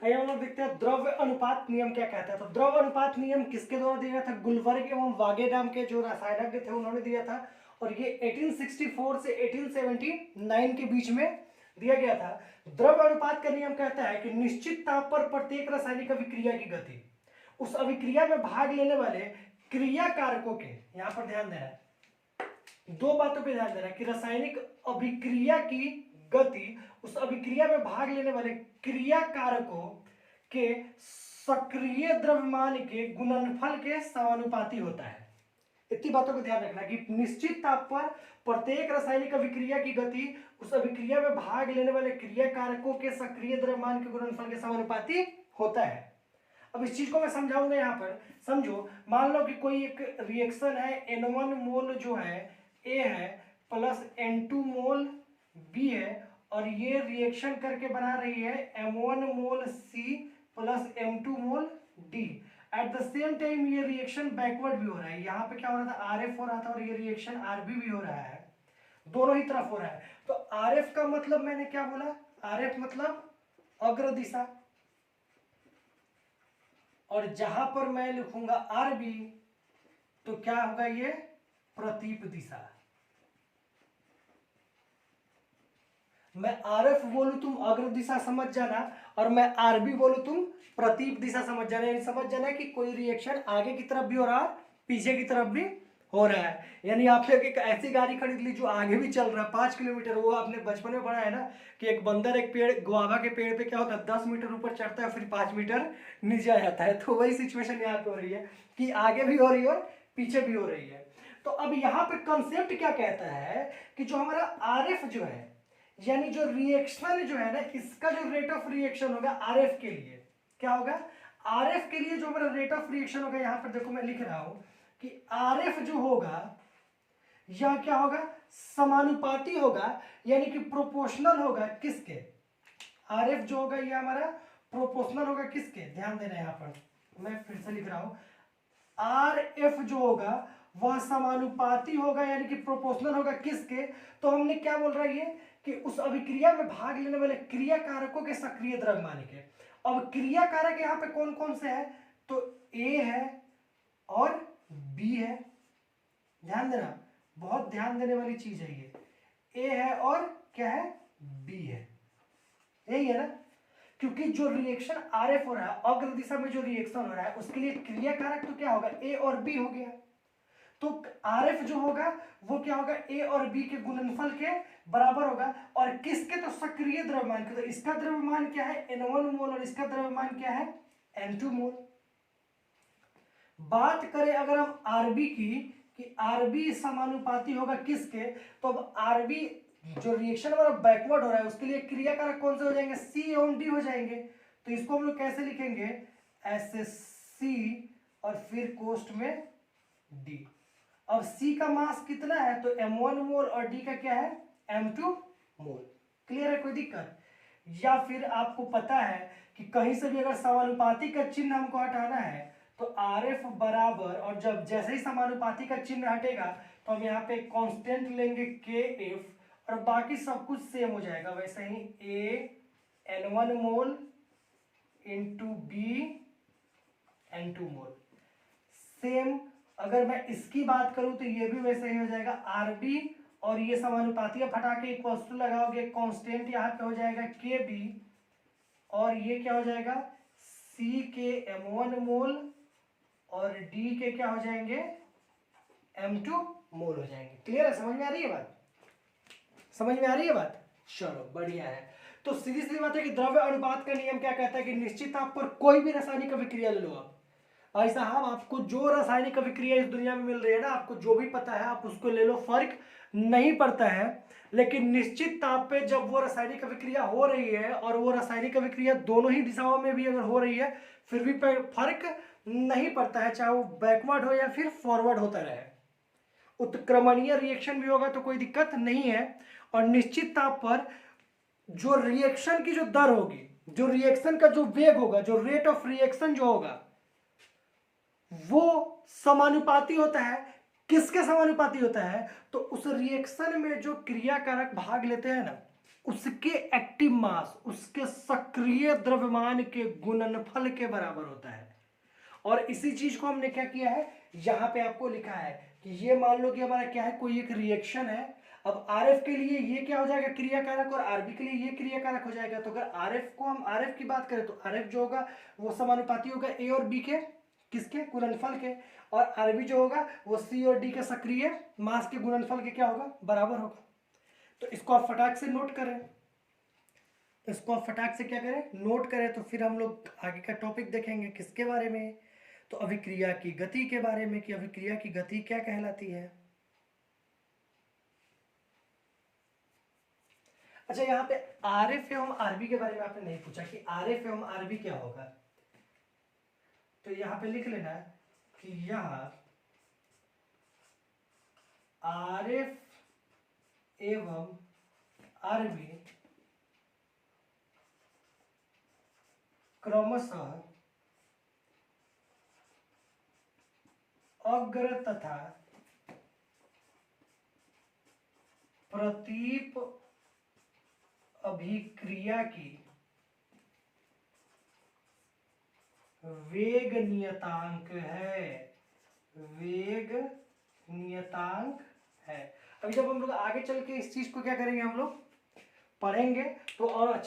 आइए हम लोग देखते हैं द्रव्य अनुपात नियम क्या कहता है। तो द्रव्य अनुपात नियम किसके द्वारा दिया गया था? गुलबर्ग एवं वागेडाम के जो रसायनज्ञ थे उन्होंने दिया था, और ये 1864 से 1879 के बीच में दिया गया था। द्रव्य अनुपात का नियम कहता है कि निश्चित ताप पर प्रत्येक रासायनिक अभिक्रिया की गति उस अभिक्रिया में भाग लेने वाले क्रिया कारकों के, यहां पर ध्यान देना है, दो बातों पे ध्यान देना है कि रासायनिक अभिक्रिया की गति उस अभिक्रिया में भाग लेने वाले क्रिया कारकों के सक्रिय द्रव्यमान के गुणनफल के समानुपाती होता है। इतनी बातों को ध्यान रखना कि निश्चित ताप पर प्रत्येक रासायनिक अभिक्रिया की गति उस अभिक्रिया में भाग लेने वाले क्रिया कारकों के सक्रिय द्रव्यमान के गुणनफल के समानुपाती होता है। अब इस चीज को मैं समझाऊंगा। यहाँ पर समझो, मान लो कि कोई एक रिएक्शन है, N1 मोल जो है A है प्लस N2 मोल B है, और ये रिएक्शन करके बना रही है M1 mole C plus M2 mole D। At the same time ये रिएक्शन बैकवर्ड भी हो रहा है। यहाँ पे क्या हो रहा था? RF हो रहा था, और ये रिएक्शन RB भी हो रहा है, दोनों ही तरफ हो रहा है। तो RF का मतलब मैंने क्या बोला? RF मतलब अग्र दिशा, और जहां पर मैं लिखूंगा RB तो क्या होगा? ये प्रतीप दिशा। मैं RF बोलूं तुम अग्र दिशा समझ जाना, और मैं RB बोलूं तुम प्रतीप दिशा समझ जाना। यानी समझ जाना कि कोई रिएक्शन आगे की तरफ भी हो रहा है, पीछे की तरफ भी हो रहा है। यानी आपने एक ऐसी गाड़ी खरीद ली जो आगे भी चल रहा है 5 किलोमीटर। वो आपने बचपन में पढ़ा है ना कि एक बंदर एक पेड़, गुआवा के पेड़ पे क्या होता है, 10 मीटर ऊपर चढ़ता है, फिर 5 मीटर नीचे आ जाता है। तो वही सिचुएशन यहाँ पे हो रही है कि आगे भी हो रही है और पीछे भी हो रही है। तो अब यहाँ पे कंसेप्ट क्या कहता है कि जो हमारा RF जो है, यानी जो रिएक्शन जो है ना, इसका जो रेट ऑफ रिएक्शन होगा RF के लिए, क्या होगा? RF के लिए जो हमारा रेट ऑफ रिएक्शन होगा, यहां पर देखो मैं लिख रहा हूं कि RF जो होगा यह क्या होगा? समानुपाती होगा, यानी कि प्रोपोर्शनल होगा। किसके? RF जो होगा ये हमारा प्रोपोर्शनल होगा। किसके? ध्यान देना, यहां पर मैं फिर से लिख रहा हूं, RF जो होगा वह समानुपाती होगा, यानी कि प्रोपोर्शनल होगा। किसके? तो हमने क्या बोल रहा है ये कि उस अभिक्रिया में भाग लेने वाले क्रिया कारकों के सक्रिय द्रव्यमान के। अब क्रिया कारक यहाँ पे कौन कौन से हैं? तो A है और B है। ध्यान देना, बहुत ध्यान देने वाली चीज है ये। A है और क्या है? B है। यही है ना, क्योंकि जो रिएक्शन RF हो रहा है, अग्र दिशा में जो रिएक्शन हो रहा है, उसके लिए क्रिया कारक तो क्या होगा? A और B हो गया। तो RF जो होगा वो क्या होगा? A और B के गुणनफल के बराबर होगा। और किसके? तो सक्रिय द्रव्यमान के। तो इसका द्रव्यमान क्या है? N1 मोल, और इसका द्रव्यमान क्या है? N2 मोल। बात करें अगर हम RB की कि RB समानुपाती होगा किसके? तो अब RB जो रिएक्शन हमारा बैकवर्ड हो रहा है उसके लिए क्रिया कारक कौन से हो जाएंगे? C एवं D हो जाएंगे। तो इसको हम लोग कैसे लिखेंगे? ऐसे C और फिर कोष्ठ में D। अब C का मास कितना है? तो M1 मोल, और D का क्या है? M2 मोल। क्लियर है? कोई दिक्कत? या फिर आपको पता है कि कहीं से भी अगर समानुपाती का चिन्ह हमको हटाना है तो RF बराबर, और जब जैसे ही समानुपाती का चिन्ह हटेगा तो हम यहाँ पे कांस्टेंट लेंगे KF, और बाकी सब कुछ सेम हो जाएगा। वैसे ही A N1 mole into B N2 mole. Same अगर मैं इसकी बात करूं तो ये भी वैसे ही हो जाएगा RB, और ये समानुपाती हटा के इक्वल टू लगाओगे, कांस्टेंट यहाँ पे हो जाएगा KB, और ये क्या हो जाएगा? C के M1 मोल, और D के क्या हो जाएंगे? M2 मोल हो जाएंगे। क्लियर है? समझ में आ रही है बात? समझ में आ रही है बात? चलो बढ़िया है। तो सीधी सी बात है कि द्रव्य अनुपात का नियम क्या कहता है कि निश्चित ताप पर कोई भी रासायनिक अभिक्रिया ले लो आप। भाई साहब, आपको जो रासायनिक अभिक्रिया इस दुनिया में मिल रही है ना, आपको जो भी पता है आप उसको ले लो, फर्क नहीं पड़ता है। लेकिन निश्चित ताप पे जब वो रासायनिक अभिक्रिया हो रही है, और वो रासायनिक अभिक्रिया दोनों ही दिशाओं में भी अगर हो रही है, फिर भी फर्क नहीं पड़ता है, चाहे वो बैकवर्ड हो या फिर फॉरवर्ड होता रहे। उत्क्रमणीय रिएक्शन भी होगा तो कोई दिक्कत नहीं है। और निश्चित ताप पर जो रिएक्शन की जो दर होगी, जो रिएक्शन का जो वेग होगा, जो रेट ऑफ रिएक्शन जो होगा, वो समानुपाती होता है। किसके समानुपाती होता है? तो उस रिएक्शन में जो क्रिया कारक भाग लेते हैं ना, उसके एक्टिव मास, उसके सक्रिय द्रव्यमान के गुणनफल के बराबर होता है। और इसी चीज को हमने क्या किया है, यहां पे आपको लिखा है कि ये मान लो कि हमारा क्या है, कोई एक रिएक्शन है। अब आरएफ के लिए ये क्या हो जाएगा, क्रिया कारक, और आरबी के लिए ये क्रिया कारक हो जाएगा। तो अगर आरएफ को हम आरएफ की बात करें तो आरएफ जो होगा वो समानुपाती होगा ए और बी के, किसके, गुणनफल के। और आरबी जो होगा वो सी और डी के सक्रिय मास के गुणनफल के क्या होगा, बराबर होगा। तो इसको आप फटाक से नोट करें, इसको आप फटाक से क्या करें, नोट करें। तो फिर हम लोग आगे का टॉपिक देखेंगे किसके बारे में, तो अभिक्रिया की गति के बारे में, कि अभिक्रिया की गति क्या कहलाती है। अच्छा, यहाँ पे आरएफ एवं आरबी के बारे में आपने नहीं पूछा कि आरएफ एवं आरबी क्या होगा, तो यहाँ पे लिख लेना कि यहाँ आरएफ एवं आरबी क्रमशः अग्र तथा प्रतीप अभिक्रिया की वेग नियतांक है, वेग नियतांक है। अभी जब हम लोग आगे चल के इस चीज को क्या करेंगे, हम लोग पढ़ेंगे तो और